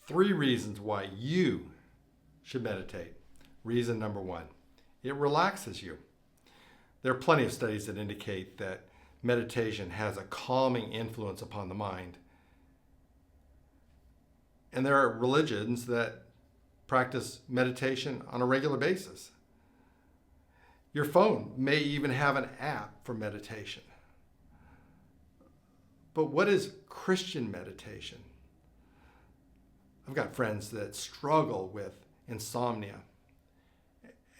3 reasons why you should meditate. Reason number 1, it relaxes you. There are plenty of studies that indicate that meditation has a calming influence upon the mind. And there are religions that practice meditation on a regular basis. Your phone may even have an app for meditation. But what is Christian meditation? I've got friends that struggle with insomnia,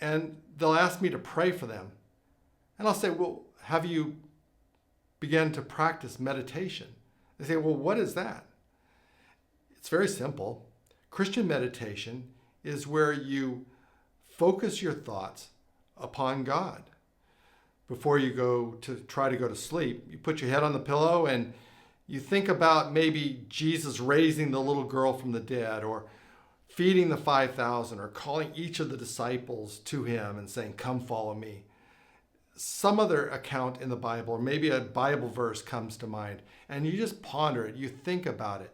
and they'll ask me to pray for them. And I'll say, well, have you begun to practice meditation? They say, well, what is that? It's very simple. Christian meditation is where you focus your thoughts upon God. Before you go to try to go to sleep, you put your head on the pillow and you think about maybe Jesus raising the little girl from the dead, or feeding the 5,000, or calling each of the disciples to him and saying, come follow me. Some other account in the Bible, or maybe a Bible verse comes to mind, and you just ponder it, you think about it.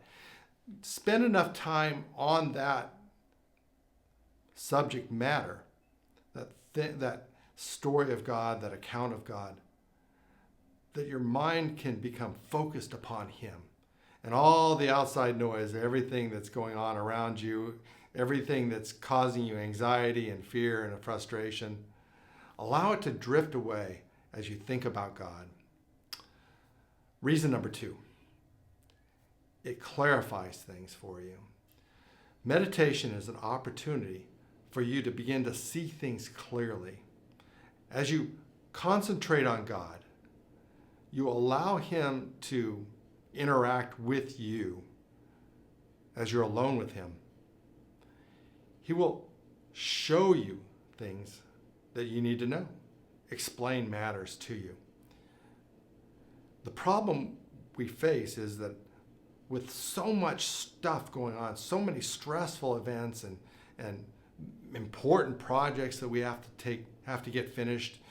Spend enough time on that subject matter, that story of God, that account of God, that your mind can become focused upon him. And all the outside noise, everything that's going on around you, everything that's causing you anxiety and fear and frustration, allow it to drift away as you think about God. Reason number 2, it clarifies things for you. Meditation is an opportunity for you to begin to see things clearly. As you concentrate on God, you allow him to interact with you as you're alone with him. He will show you things that you need to know, explain matters to you. The problem we face is that with so much stuff going on, so many stressful events and important projects that we have to get finished,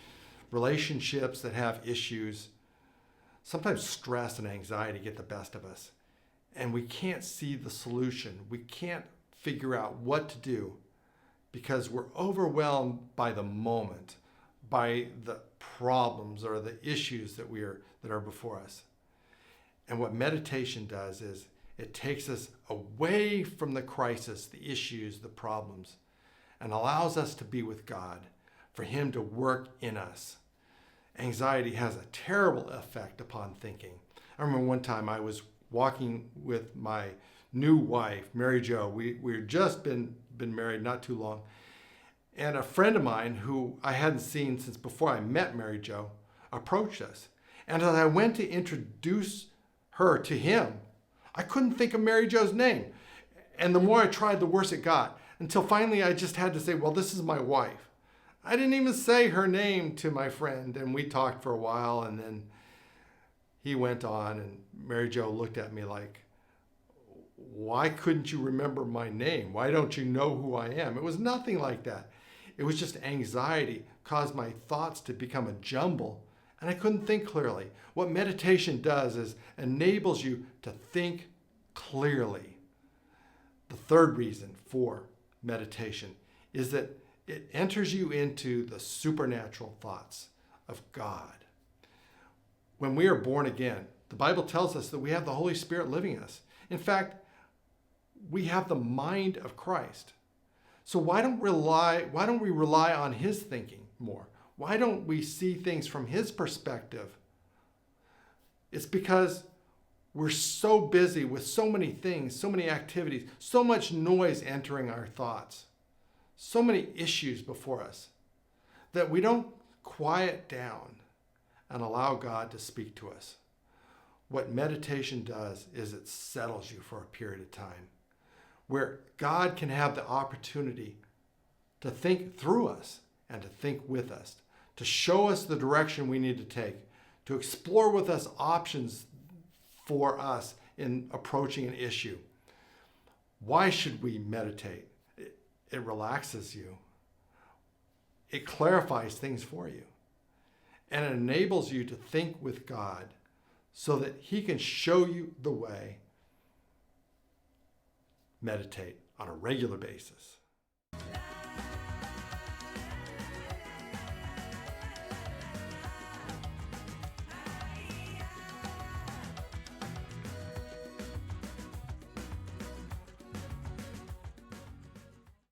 relationships that have issues, sometimes stress and anxiety get the best of us, and we can't see the solution. We can't figure out what to do because we're overwhelmed by the moment, by the problems or the issues that are before us. And what meditation does is it takes us away from the crisis, the issues, the problems, and allows us to be with God, for him to work in us. Anxiety has a terrible effect upon thinking. I remember one time I was walking with my new wife, Mary Jo. We had just been married not too long. And a friend of mine who I hadn't seen since before I met Mary Jo approached us. And as I went to introduce her to him, I couldn't think of Mary Jo's name. And the more I tried, the worse it got. Until finally I just had to say, well, this is my wife. I didn't even say her name to my friend, and we talked for a while, and then he went on, and Mary Jo looked at me like, why couldn't you remember my name? Why don't you know who I am? It was nothing like that. It was just anxiety caused my thoughts to become a jumble, and I couldn't think clearly. What meditation does is enables you to think clearly. The third reason for meditation is that it enters you into the supernatural thoughts of God. When we are born again, the Bible tells us that we have the Holy Spirit living in us. In fact, we have the mind of Christ. So why don't we rely on his thinking more? Why don't we see things from his perspective? It's because we're so busy with so many things, so many activities, so much noise entering our thoughts, so many issues before us, that we don't quiet down and allow God to speak to us. What meditation does is it settles you for a period of time where God can have the opportunity to think through us and to think with us, to show us the direction we need to take, to explore with us options for us in approaching an issue. Why should we meditate? It relaxes you. It clarifies things for you. And it enables you to think with God so that he can show you the way. meditate on a regular basis.